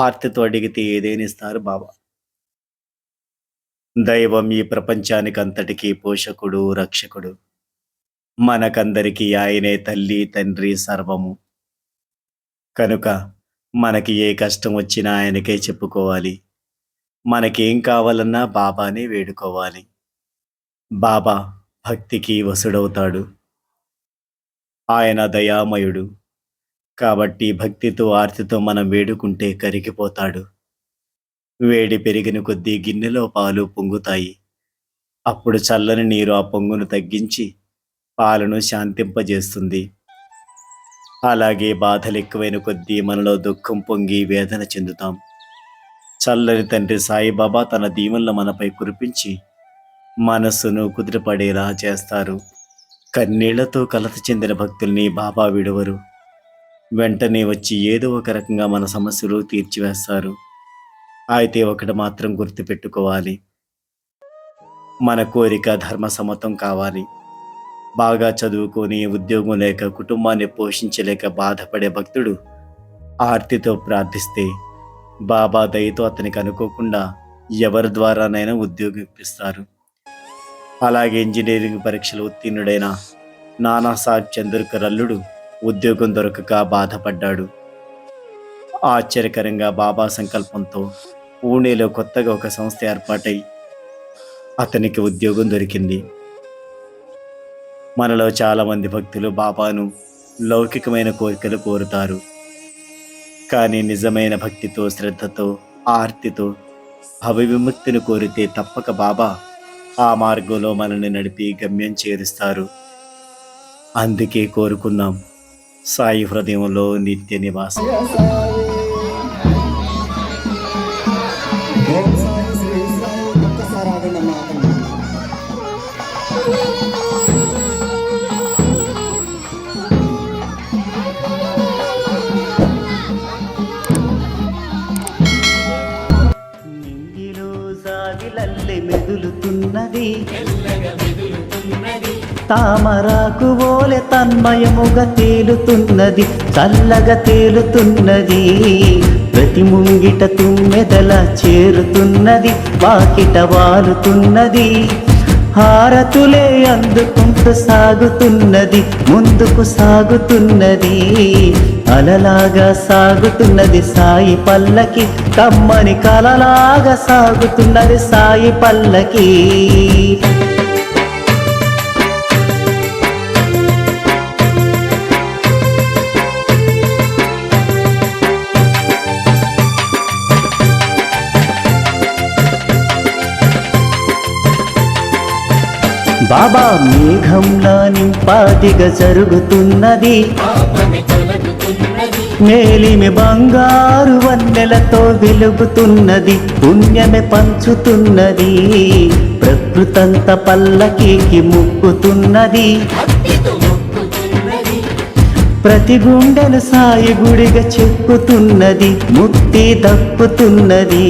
ఆర్తితో అడిగితే ఏదైనా ఇస్తారు బాబా. దైవం ఈ ప్రపంచానికంతటికీ పోషకుడు, రక్షకుడు. మనకందరికీ ఆయనే తల్లి, తండ్రి, సర్వము. కనుక మనకి ఏ కష్టం వచ్చినా ఆయనకే చెప్పుకోవాలి. మనకేం కావాలన్నా బాబానే వేడుకోవాలి. బాబా భక్తికి వసుడవుతాడు. ఆయన దయామయుడు. కాబట్టి భక్తితో, ఆర్తితో మనం వేడుకుంటే కరిగిపోతాడు. వేడి పెరిగిన కొద్దీ గిన్నెలో పాలు పొంగుతాయి. అప్పుడు చల్లని నీరు ఆ పొంగును తగ్గించి పాలను శాంతింపజేస్తుంది. అలాగే బాధలు ఎక్కువైన కొద్దీ మనలో దుఃఖం పొంగి వేదన చెందుతాం. చల్లని తండ్రి సాయిబాబా తన దీవెనలు మనపై కురిపించి మనస్సును కుదిరిపడేలా చేస్తారు. కన్నీళ్లతో కలత చెందిన భక్తుల్ని బాబా విడువరు. వెంటనే వచ్చి ఏదో ఒక రకంగా మన సమస్యలు తీర్చివేస్తారు. అయితే ఒకటి మాత్రం గుర్తుపెట్టుకోవాలి, మన కోరిక ధర్మ సమ్మతం కావాలి. బాగా చదువుకొని ఉద్యోగం లేక కుటుంబాన్ని పోషించలేక బాధపడే భక్తుడు ఆర్తితో ప్రార్థిస్తే బాబా దయతో అతనికి అనుకోకుండా ఎవరి ద్వారానైనా ఉద్యోగం ఇప్పిస్తారు. అలాగే ఇంజనీరింగ్ పరీక్షలు ఉత్తీర్ణుడైన నానాసాహెబ్ చంద్రకర్ అల్లుడు ఉద్యోగం దొరకక బాధపడ్డాడు. ఆశ్చర్యకరంగా బాబా సంకల్పంతో పూణేలో కొత్తగా ఒక సంస్థ ఏర్పాటై అతనికి ఉద్యోగం దొరికింది. మనలో చాలామంది భక్తులు బాబాను లౌకికమైన కోరికలు కోరుతారు. కానీ నిజమైన భక్తితో, శ్రద్ధతో, ఆర్తితో భవవిముక్తిని కోరితే తప్పక బాబా ఆ మార్గంలో మనల్ని నడిపి గమ్యం చేరుస్తారు. అందుకే కోరుకున్నాం, సాయి హృదయంలో నిత్య నివాసం. నింగిలో సాగిలల్లె మెదులుతున్నది, తామరాకు ఓలె తన్మయముగా తేలుతున్నది, చల్లగా తేలుతున్నది. ప్రతి ముంగిట తుమ్మెదల చేరుతున్నది, వాకిట వాలుతున్నది. హారతులే అందుకుంటూ సాగుతున్నది, ముందుకు సాగుతున్నది. అలలాగా సాగుతున్నది సాయి పల్లకి, కమ్మని కలలాగా సాగుతున్నది సాయి పల్లకి. బాబా మేఘంలా నింపాదిగా జరుగుతున్నది, మేలిమి బంగారు వన్నెలతో వెలుగుతున్నది, పుణ్యమే పంచుతున్నది. ప్రకృతంత పల్లకీకి ముక్కుతున్నది, ప్రతి గుండెను సాయి గుడిగా చెక్కుతున్నది, ముక్తి దక్కుతున్నది.